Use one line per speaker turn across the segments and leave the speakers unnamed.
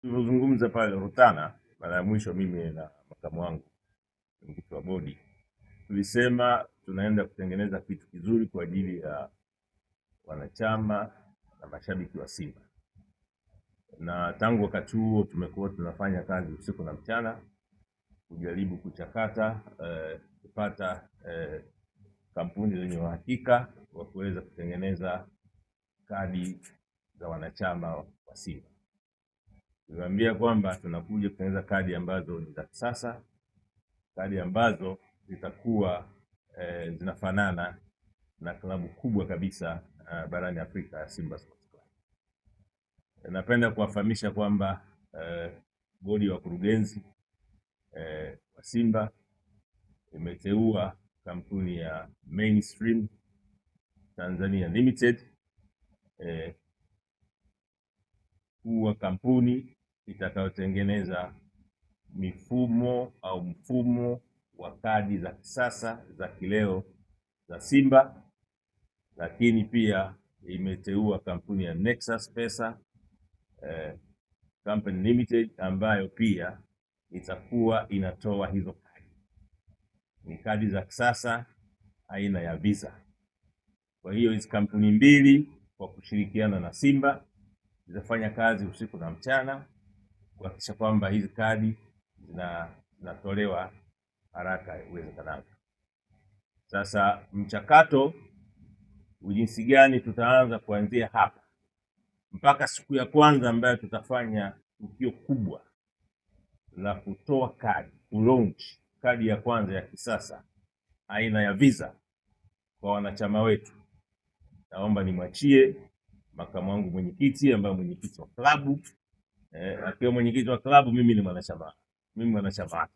Tulizungumza pale Rutana mara ya mwisho, mimi na makamu wangu mwenyekiti wa bodi, tulisema tunaenda kutengeneza kitu kizuri kwa ajili ya wanachama na mashabiki wa Simba, na tangu wakati huo tumekuwa tunafanya kazi usiku na mchana kujaribu kuchakata kupata kampuni zenye uhakika wa kuweza kutengeneza kadi za wanachama wa Simba. Tuliwaambia kwamba tunakuja kutengeneza kadi ambazo ni za kisasa, kadi ambazo zitakuwa zinafanana na klabu kubwa kabisa barani Afrika ya Simba Sports Club. Napenda kuwafahamisha kwamba bodi ya wakurugenzi wa Simba imeteua kampuni ya Mainstream Tanzania Limited kuwa kampuni itakayotengeneza mfumo wa kadi za kisasa za kileo za Simba, lakini pia imeteua kampuni ya Nexus Pesa Company Limited ambayo pia itakuwa inatoa hizo kadi. Ni kadi za kisasa aina ya Visa. Kwa hiyo hizi kampuni mbili kwa kushirikiana na Simba zitafanya kazi usiku na mchana kuhakikisha kwamba hizi kadi zinatolewa haraka iwezekanavyo. Sasa mchakato jinsi gani tutaanza kuanzia hapa mpaka siku ya kwanza ambayo tutafanya tukio kubwa la kutoa kadi, kulaunch kadi ya kwanza ya kisasa aina ya Visa kwa wanachama wetu. Naomba nimwachie makamu wangu mwenyekiti ambaye mwenyekiti wa klabu akiwa mwenyekiti wa klabu, mimi ni mwanachama, mimi mwanachama.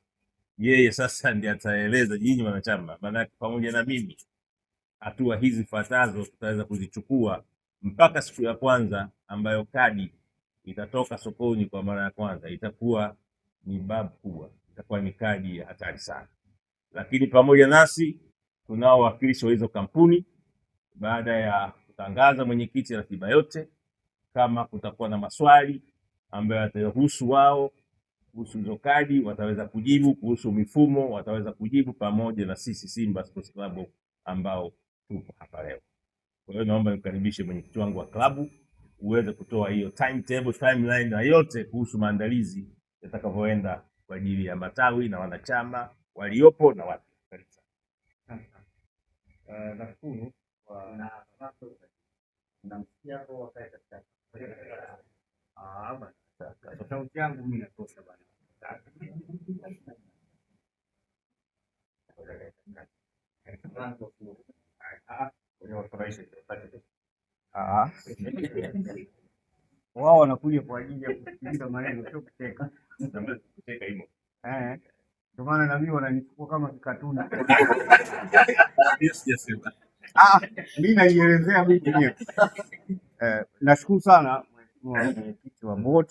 Yeye sasa ndiye ataeleza nyinyi wanachama, maana pamoja na mimi hatua hizi fuatazo tutaweza kuzichukua mpaka siku ya kwanza ambayo kadi itatoka sokoni kwa mara ya kwanza. Itakuwa ni babu kubwa, itakuwa ni kadi ya hatari sana, lakini pamoja nasi tunao wawakilishi wa hizo kampuni. Baada ya kutangaza mwenyekiti ratiba yote, kama kutakuwa na maswali ambayo yatahusu wao kuhusu hizo kadi wataweza kujibu, kuhusu mifumo wataweza kujibu, pamoja na sisi Simba Sports Club ambao tupo hapa leo. Kwa hiyo naomba nikaribishe mwenyekiti wangu wa klabu uweze kutoa hiyo timetable, timeline na yote kuhusu maandalizi yatakavyoenda kwa ajili ya matawi na wanachama waliopo na watu.
Nashukuru sauti yangu mimi natosha bwana. Wao wanakuja kwa ajili ya kusikiliza maneno, sio kucheka. Ndio maana na mimi wananichukua kama kikatuni. Mimi najielezea mimi mwenyewe. Nashukuru sana mwenyekiti wa board.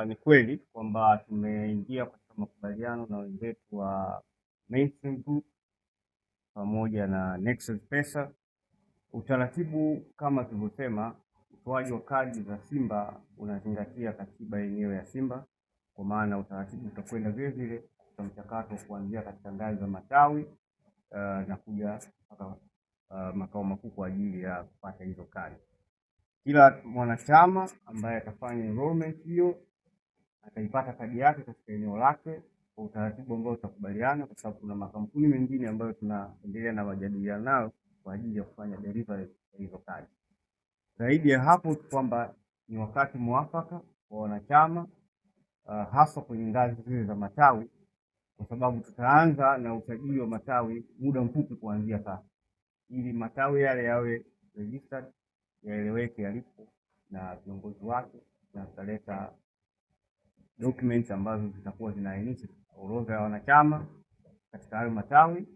Ni kweli kwamba tumeingia katika makubaliano na wenzetu wa Mainstream Group pamoja na Nexus Pesa. Utaratibu kama tulivyosema, utoaji wa kadi za Simba unazingatia katiba yenyewe ya Simba, kwa maana utaratibu utakwenda vile vile kwa mchakato kuanzia katika ngazi za matawi na kuja mpaka makao makuu kwa ajili ya kupata hizo kadi. Kila mwanachama ambaye atafanya enrollment hiyo ataipata kadi yake katika eneo lake kwa utaratibu ambao tutakubaliana, kwa sababu kuna makampuni mengine ambayo tunaendelea na majadiliano nayo kwa ajili ya kufanya delivery ya hizo kadi. Zaidi ya hapo kwamba ni wakati mwafaka kwa wanachama hasa kwenye ngazi zile za matawi, kwa sababu tutaanza na usajili wa matawi muda mfupi kuanzia sasa, ili matawi yale yawe registered, yaeleweke yalipo na viongozi wake, na tutaleta documents ambazo zitakuwa zinaainisha orodha ya wanachama katika hayo matawi,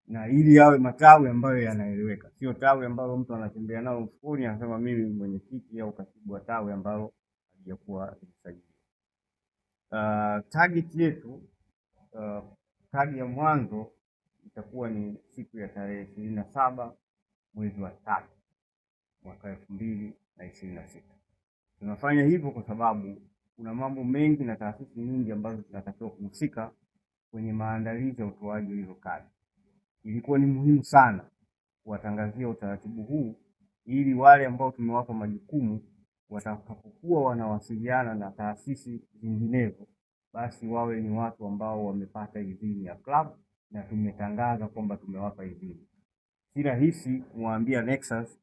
na ili yawe matawi ambayo yanaeleweka, sio tawi ambalo mtu anatembea nao mfukoni anasema mimi mwenyekiti au katibu wa tawi ambalo halijakuwa lisajili. Target yetu kadi ya mwanzo itakuwa ni siku ya tarehe 27 mwezi wa 3 mwaka 2026. Tunafanya hivyo kwa sababu kuna mambo mengi na taasisi nyingi ambazo zinatakiwa kuhusika kwenye maandalizi ya utoaji hizo kadi. Ilikuwa ni muhimu sana kuwatangazia utaratibu huu ili wale ambao tumewapa majukumu watakapokuwa wanawasiliana na taasisi zinginezo, basi wawe ni watu ambao wamepata idhini ya club na tumetangaza kwamba tumewapa idhini. Si rahisi kumwambia Nexus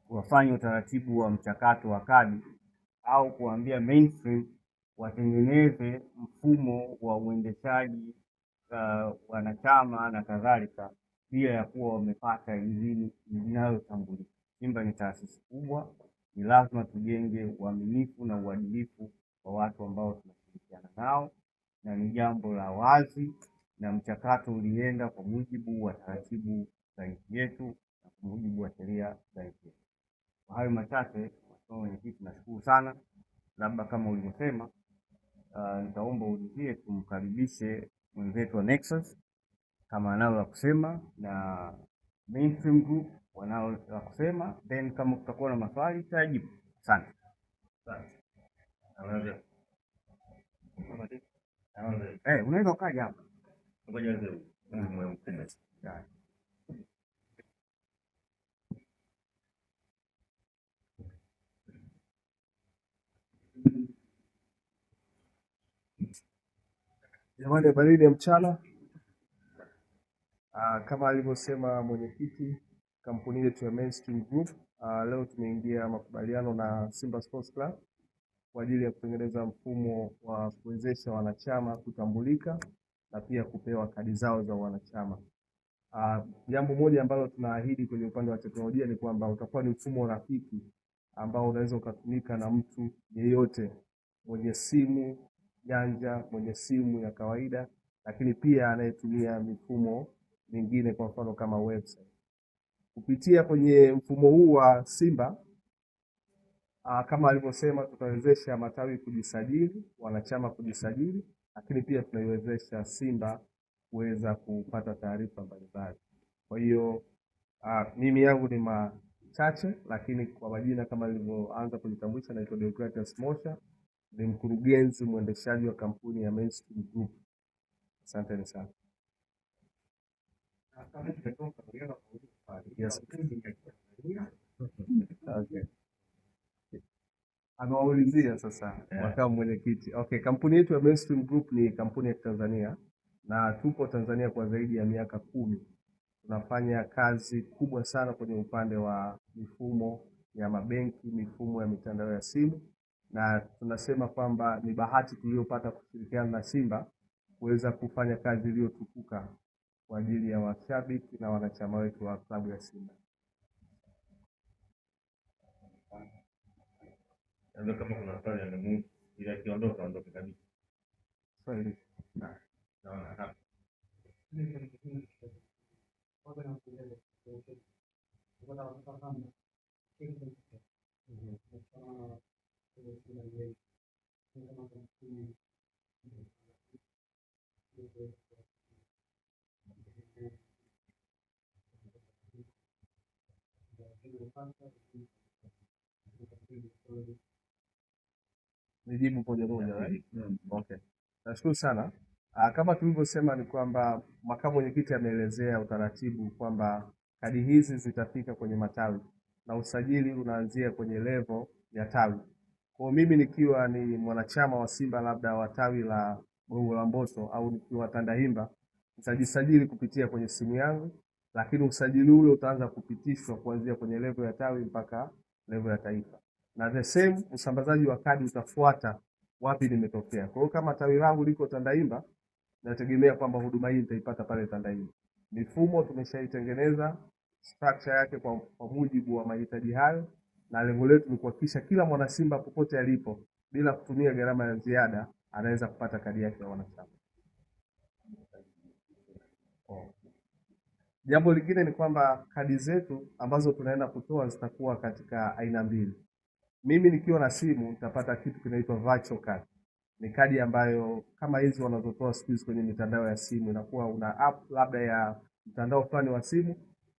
wafanye utaratibu wa mchakato wa kadi au kuambia Mainstream watengeneze mfumo wa uendeshaji wanachama na kadhalika bila ya kuwa wamepata idhini inayotambulika. Simba ni taasisi kubwa, ni lazima tujenge uaminifu na uadilifu kwa watu ambao tunashirikiana nao, na ni jambo la wazi, na mchakato ulienda kwa mujibu wa taratibu za nchi yetu na kwa mujibu wa sheria za nchi yetu. Kwa hayo machache, Mheshimiwa Mwenyekiti, nashukuru sana. Labda kama ulivyosema, nitaomba ulizie tumkaribishe mwenzetu wa Nexus kama analo la kusema na Mainstream Group wanalo la kusema, then kama kutakuwa na maswali tutajibu. Asante. Unaweza ukaja hapa.
Jamani, baridi ya mchana. Kama alivyosema mwenyekiti, kampuni yetu ya Mainstream Group leo tumeingia makubaliano na Simba Sports Club kwa ajili ya kutengeneza mfumo wa kuwezesha wanachama kutambulika na pia kupewa kadi zao za wanachama. Jambo moja ambalo tunaahidi kwenye upande wa teknolojia ni kwamba utakuwa ni mfumo rafiki ambao unaweza ukatumika na mtu yeyote mwenye simu janja, mwenye simu ya kawaida, lakini pia anayetumia mifumo mingine, kwa mfano kama website. Kupitia kwenye mfumo huu wa Simba, kama alivyosema, tutawezesha matawi kujisajili, wanachama kujisajili, lakini pia tunaiwezesha Simba kuweza kupata taarifa mbalimbali. Kwa hiyo mimi yangu ni machache, lakini kwa majina kama nilivyoanza kujitambulisha, naitwa Deogratias Mosha, ni mkurugenzi mwendeshaji wa kampuni ya Mainstream Group. Asante sana. Yes. Okay. Amewaulizia sasa makamu mwenyekiti. Okay, kampuni yetu ya Mainstream Group ni kampuni ya Tanzania na tupo Tanzania kwa zaidi ya miaka 10. Tunafanya kazi kubwa sana kwenye upande wa mifumo ya mabenki, mifumo ya mitandao ya simu, na tunasema kwamba ni bahati tuliyopata kushirikiana na Simba kuweza kufanya kazi iliyotukuka kwa ajili ya washabiki na wanachama wetu wa klabu ya Simba.
Kama kuna swali ya Mungu ila kiondoka ondoke kabisa.
Swali.
Naona hapa.
Nijibu moja moja, right? Okay. Nashukuru sana. Kama tulivyosema ni kwamba makamu mwenyekiti ameelezea utaratibu kwamba kadi hizi zitafika kwenye matawi na usajili unaanzia kwenye level ya tawi. Kwa mimi nikiwa ni mwanachama wa Simba labda wa tawi la Gongo la Mboto au nikiwa Tandahimba, nitajisajili kupitia kwenye simu yangu, lakini usajili ule utaanza kupitishwa kuanzia kwenye level ya tawi mpaka level ya taifa. Na the same usambazaji wa kadi utafuata wapi nimetokea. Kwa hiyo kama tawi langu liko Tandahimba, nategemea kwamba huduma hii nitaipata pale Tandahimba. Mifumo tumeshaitengeneza structure yake kwa mujibu wa mahitaji hayo, na lengo letu ni kuhakikisha kila mwana Simba popote alipo bila kutumia gharama ya ziada anaweza kupata kadi yake ya wanachama. Jambo lingine ni kwamba kadi zetu ambazo tunaenda kutoa zitakuwa katika aina mbili. Mimi nikiwa na simu nitapata kitu kinaitwa virtual card. Ni kadi ambayo kama hizi wanazotoa siku hizi kwenye mitandao ya simu, inakuwa una app labda ya mtandao fulani wa simu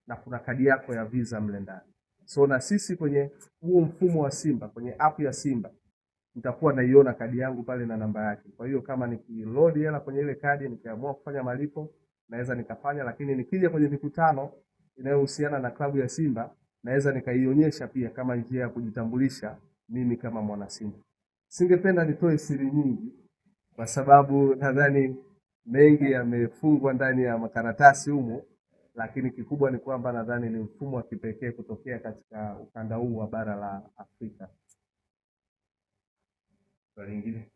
na kuna kadi yako ya Visa mle ndani. So na sisi kwenye huo mfumo wa Simba, kwenye app ya Simba, nitakuwa naiona kadi yangu pale na namba yake. Kwa hiyo kama nikiload hela kwenye ile kadi nikiamua kufanya malipo naweza nikafanya, lakini nikija kwenye mikutano inayohusiana na klabu ya Simba naweza nikaionyesha pia kama njia ya kujitambulisha mimi kama mwana Simba. Singependa nitoe siri nyingi kwa sababu nadhani mengi yamefungwa ndani ya makaratasi humo, lakini kikubwa ni kwamba nadhani ni mfumo wa kipekee kutokea katika ukanda huu wa bara la Afrika.
Swali lingine?